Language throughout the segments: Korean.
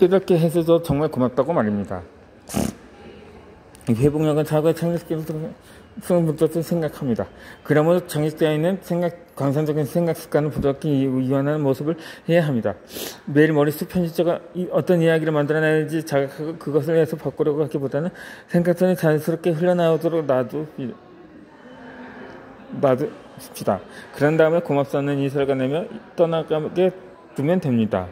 깨닫게 해줘서 정말 고맙다고 말입니다. 회복력은 사고의 창조성부터 생각합니다. 그러므로 정립되어 있는 광선적인 생각 습관을 부드럽게 이완하는 모습을 해야 합니다. 매일 머릿속 편집자가 어떤 이야기를 만들어내는지 자각하고 그것을 해서 바꾸려고 하기보다는 생각선이 자연스럽게 흘러나오도록 놔둡시다. 그런 다음에 고맙다는 이설을 내며 떠나가게 두면 됩니다.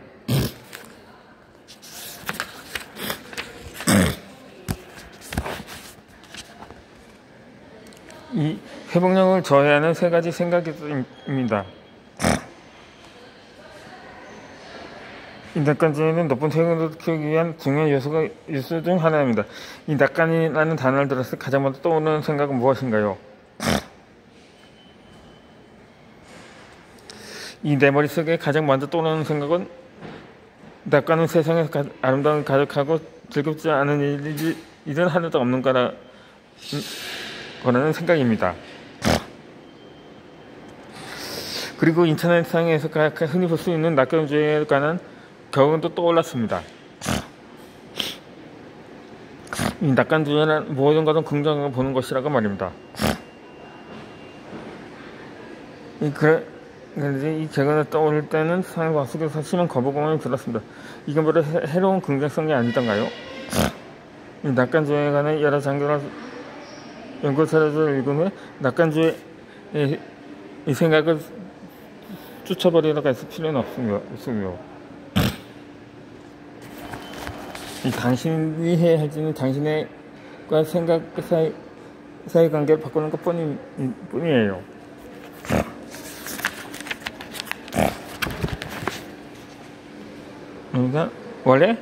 이 회복력을 저해하는 세 가지 생각입니다. 이 낙관주의는 높은 회복력을 키우기 위한 중요한 요소 중 하나입니다. 이 낙관이라는 단어를 들었을 때 가장 먼저 떠오르는 생각은 무엇인가요? 이 내 머릿속에 가장 먼저 떠오르는 생각은 낙관은 세상에 아름다운 가득하고 즐겁지 않은 일은 하나도 없는 거라는 생각입니다. 그리고 인터넷상에서 흔히 볼 수 있는 낙관주의에 관한 경험도 떠올랐습니다. 이 낙관주의는 모든 것은 긍정적으로 보는 것이라고 말입니다. 그런데 이 개근을 떠올릴 때는 삶과 속에서 심한 거부감이 들었습니다. 이건 바로 해로운 긍정성이 아니던가요? 이 낙관주의에 관한 여러 장르를 연구서를 읽은 후에 낙관주의의 이 생각을 쫓아버리려고 했을 필요는 없으며 이 당신이 해야 할지는 당신과 생각 사이 관계를 바꾸는 것 뿐이에요. 그러니까 원래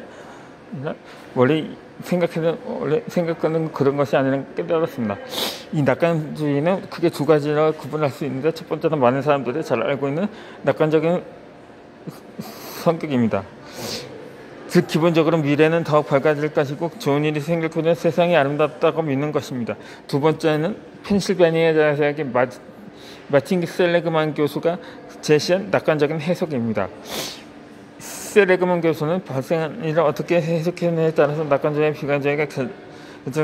생각하는 그런 것이 아니라 깨달았습니다. 이 낙관주의는 크게 두 가지로 구분할 수 있는데, 첫 번째는 많은 사람들이 잘 알고 있는 낙관적인 성격입니다. 즉 기본적으로 미래는 더욱 밝아질 것이고 좋은 일이 생길 거면 세상이 아름답다고 믿는 것입니다. 두 번째는 펜실베니아 대학의 마틴 셀레그만 교수가 제시한 낙관적인 해석입니다. 셀레그만 교수는 발생한 일을 어떻게 해석했느냐에 따라서 낙관주의와 비관주의가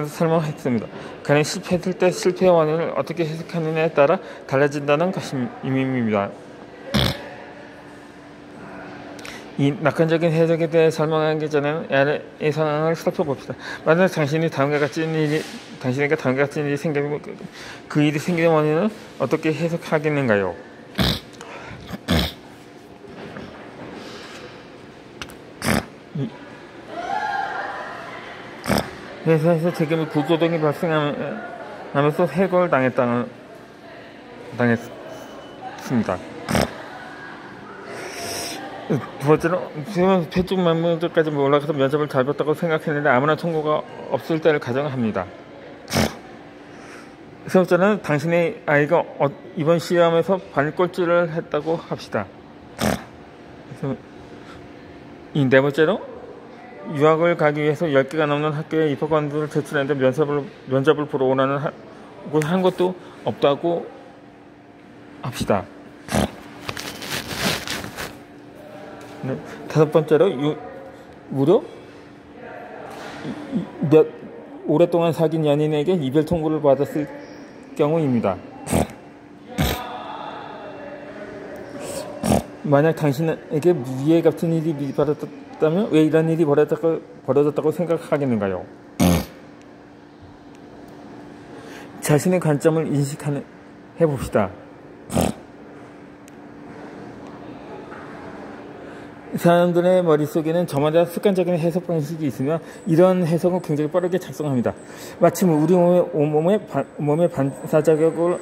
설명했습니다. 그는 실패했을 때 실패의 원인을 어떻게 해석하느냐에 따라 달라진다는 것입니다. 이 낙관적인 해석에 대해 설명하기 전에는 아래의 상황을 살펴봅시다. 만약 당신에게 다음과 같은 일이 생기면 그 일이 생기는 원인을 어떻게 해석하겠는가요? 회사에서 책임을 구조등이 발생하면서 해고를 당했습니다. 두 번째로 최종 면접까지 올라가서 면접을 잘 봤다고 생각했는데 아무런 통보가 없을 때를 가정합니다. 세 번째는 당신의 아이가 이번 시험에서 반꼴찌를 했다고 합시다. 이 네 번째로 유학을 가기 위해서 10개가 넘는 학교에 입학원들을 제출했는데 면접을 보러 오라는 한 것도 없다고 합시다. 다섯 번째로 무려 오랫동안 사귄 연인에게 이별 통보를 받았을 경우입니다. 만약 당신에게 위에 같은 일이 미리 벌어졌다면 왜 이런 일이 벌어졌다고 생각하겠는가요? 자신의 관점을 해봅시다. 사람들의 머릿속에는 저마다 습관적인 해석 방식이 있으며 이런 해석은 굉장히 빠르게 작성합니다. 마치 우리 몸의 반사작용처럼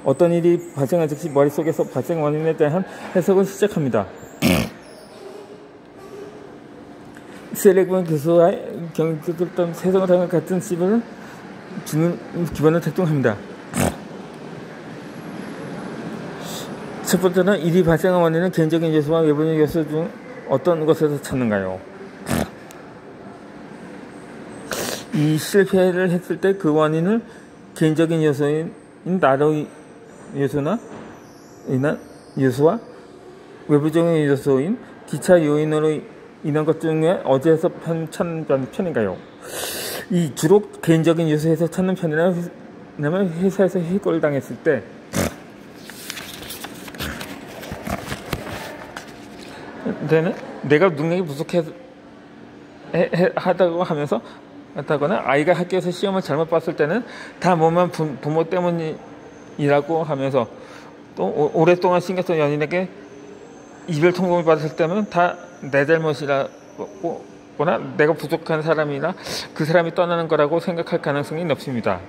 어떤 일이 발생한 즉시 머릿속에서 발생 원인에 대한 해석을 시작합니다. 셀레그만 교수와 경험했던 세상을 당한 같은 씹을 주는 기반을 작동합니다. 첫 번째는 일이 발생한 원인은 개인적인 요소와 외부적인 요소 중 어떤 것에서 찾는가요? 이 실패를 했을 때 그 원인을 개인적인 요소인 나로의 요소와 외부적인 요소인 기차 요인으로 이런 것 중에 어디에서 찾는 편인가요? 이 주로 개인적인 요소에서 찾는 편이라면 회사에서 해고를 당했을 때 내가 능력이 부족하다고 하면서 하거나 아이가 학교에서 시험을 잘못 봤을 때는 다 뭐만 부모 때문이라고 하면서 또 오랫동안 신경 쓴 연인에게 이별 통보를 받았을 때는 다 내 잘못이라고 거나 내가 부족한 사람이나 그 사람이 떠나는 거라고 생각할 가능성이 높습니다.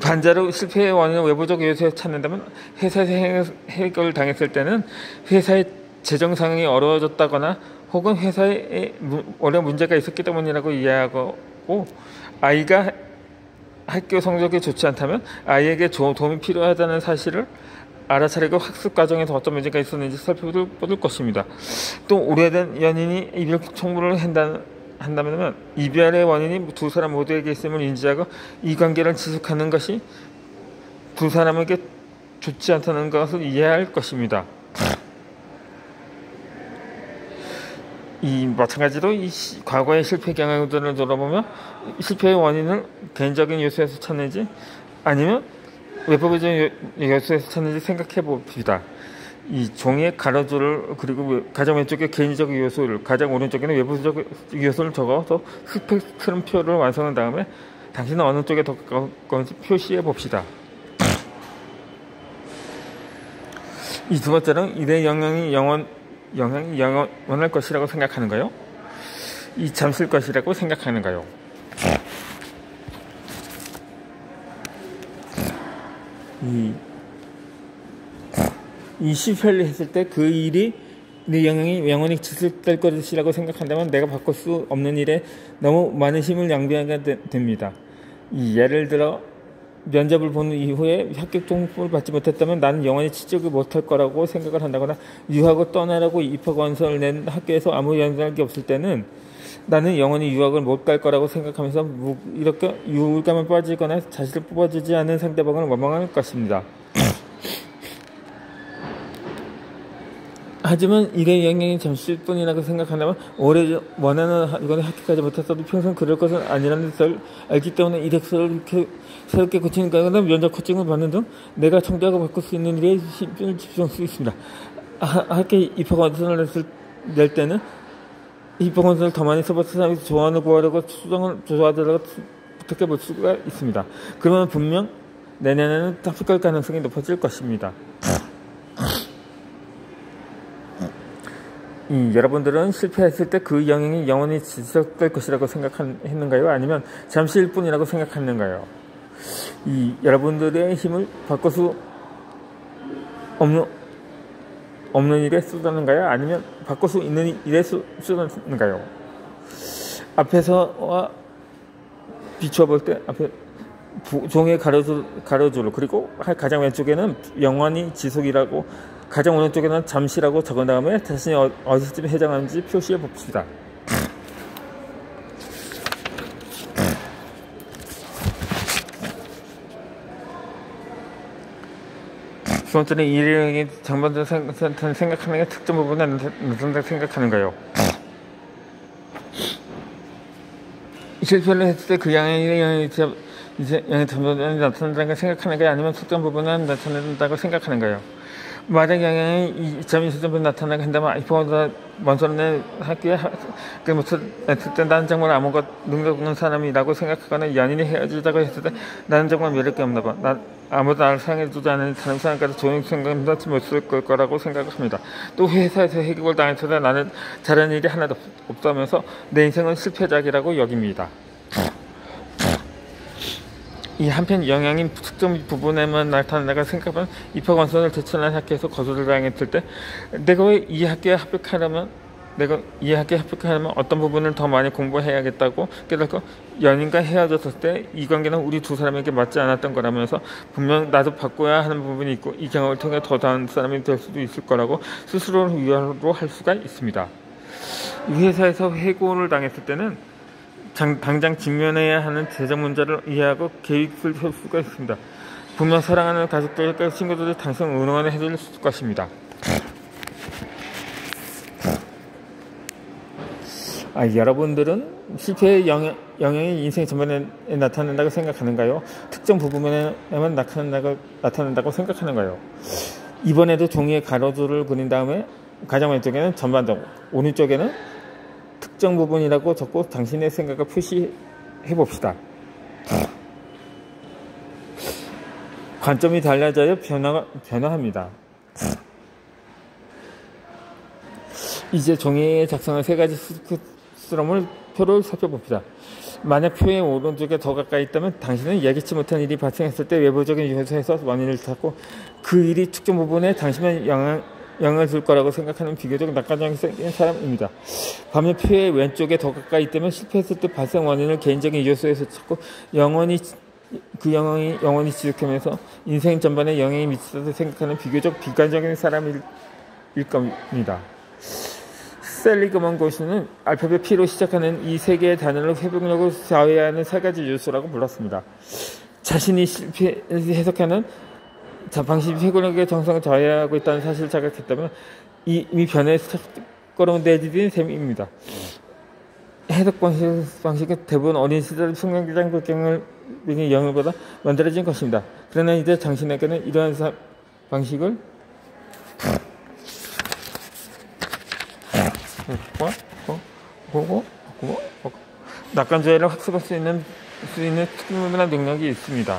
반대로 실패의 원인을 외부적 요소에 찾는다면 회사에서 해고를 당했을 때는 회사의 재정 상황이 어려워졌다거나 혹은 회사에 어려운 문제가 있었기 때문이라고 이해하고, 아이가 학교 성적이 좋지 않다면 아이에게 도움이 필요하다는 사실을 알아차리고 학습 과정에서 어떤 문제가 있었는지 살펴볼 것입니다. 또 오래된 연인이 이별 청구를 한다면 이별의 원인이 두 사람 모두에게 있음을 인지하고 이 관계를 지속하는 것이 두 사람에게 좋지 않다는 것을 이해할 것입니다. 마찬가지로 과거의 실패 경험들을 돌아보며 실패의 원인을 개인적인 요소에서 찾는지 아니면 외부적 요소에서 찾는지 생각해 봅시다. 이 종이의 가로줄을 그리고 가장 왼쪽에 개인적 요소를, 가장 오른쪽에는 외부적 요소를 적어서 스펙트럼표를 완성한 다음에 당신은 어느 쪽에 더 가까운지 표시해 봅시다. 이 두 번째는 일의 영향이 영원할 것이라고 생각하는가요? 이 잠실 것이라고 생각하는가요? 이 실패를 했을 때 그 일이 내 영향이 영원히 지속될 것이라고 생각한다면 내가 바꿀 수 없는 일에 너무 많은 힘을 낭비하게 됩니다. 예를 들어 면접을 본 이후에 합격 통보를 받지 못했다면 나는 영원히 취직을 못할 거라고 생각을 한다거나 유학을 떠나라고 입학원서를 낸 학교에서 아무 연락이 없을 때는 나는 영원히 유학을 못 갈 거라고 생각하면서 이렇게 우울감에 빠지거나 자신을 뽑아주지 않은 상대방을 원망할 것입니다. 하지만 일의 영향이 잠시일 뿐이라고 생각한다면 올해 원하는 이번에 합격하지 못했어도 평생 그럴 것은 아니라는 것을 알기 때문에 일획서를 이렇게 새롭게 고치는 거나 면접 코칭을 받는 등 내가 청구하고 바꿀 수 있는 일에 힘을 집중할 수 있습니다. 학교 입학원서를 낼 때는 입학원서를 더 많이 써봐서 사람이 조언을 구하려고 수정을 조사하더라도 부탁해 볼 수가 있습니다. 그러면 분명 내년에는 합격할 가능성이 높아질 것입니다. 여러분들은 실패했을 때 그 영향이 영원히 지속될 것이라고 생각했는가요? 아니면 잠시일 뿐이라고 생각했는가요? 여러분들의 힘을 바꿀 수 없는 일에 쏟았는가요? 아니면 바꿀 수 있는 일에 쏟았는가요? 앞에서 비추어 볼 때 앞에 종이의 가로줄 그리고 가장 왼쪽에는 영원히 지속이라고 가장 오른쪽에는 잠시라고 적은 다음에 자신이 어디서쯤 해당하는지 표시해 봅시다. 두 번째는 일이 장반전 생각하는 게 특정 부분에 나타난다고 생각하는가요? 실패를 했을 때 그 영향이 장반전에 나타난다고 생각하는가요? 아니면 특정 부분에 나타난다고 생각하는가요? 만약 영향이 이 점이 있을 나타나게 한다면 입학원서 원서는 학교에 했을 때 나는 정말 아무것 능력 없는 사람이라고 생각하거나 연인이 헤어지자고 했을 때 나는 정말 매력이 없나 봐. 아무도 나를 사랑해주지 않으니 다른 사람까지 좋은 생각을 하지 못할 거라고 생각합니다. 또 회사에서 해고를 당했을 때 나는 잘한 일이 하나도 없다면서 내 인생은 실패작이라고 여깁니다. 이 한편 영향인 특정 부분에만 나타나가 생각하면 입학원서를 제출한 학교에서 거절을 당했을 때 내가 이 학교에 합격하려면 어떤 부분을 더 많이 공부해야겠다고 깨닫고 연인과 헤어졌을 때 이 관계는 우리 두 사람에게 맞지 않았던 거라면서 분명 나도 바꿔야 하는 부분이 있고 이 경험을 통해 더 나은 사람이 될 수도 있을 거라고 스스로를 위로할 수가 있습니다. 이 회사에서 해고를 당했을 때는 당장 직면해야 하는 재정 문제를 이해하고 계획을 세울 수가 있습니다. 분명 사랑하는 가족들과 친구들이 당신 응원을 해줄 것입니다. 여러분들은 실패의 영향이 인생 전반에 나타난다고 생각하는가요? 특정 부분에만 나타난다고 생각하는가요? 이번에도 종이에 가로줄을 그린 다음에 가장 왼쪽에는 전반적으로, 오른쪽에는 특정 부분이라고 적고 당신의 생각을 표시해 봅시다. 관점이 달라져야 변화합니다. 이제 종이에 작성한 세 가지 표를 살펴봅시다. 만약 표의 오른쪽에 더 가까이 있다면 당신은 예기치 못한 일이 발생했을 때 외부적인 요소에서 원인을 찾고 그 일이 특정 부분에 당신은 영향을 줄 거라고 생각하는 비교적 낙관적인 사람입니다. 반면 표의 왼쪽에 더 가까이 있다면 실패했을 때 발생 원인을 개인적인 요소에서 찾고 영원히 지속하면서 인생 전반에 영향이 미치다고 생각하는 비교적 비관적인 사람일 겁니다. 셀리그먼 고시는 알파벳 P로 시작하는 이 세 개의 단어를 회복력으로 좌우하는 세 가지 요소라고 불렀습니다. 자신이 해석하는 방식이 회복력의 정성을 좌우하고 있다는 사실을 자각했다면 이미 변화의 걸음을 내디딘 셈입니다. 해석 방식은 대부분 어린 시절 성경장 배경을 영향을 받아 만들어진 것입니다. 그러나 이제 당신에게는 이러한 방식을 낙관조회를 학습할 수 있는 특별한 능력이 있습니다.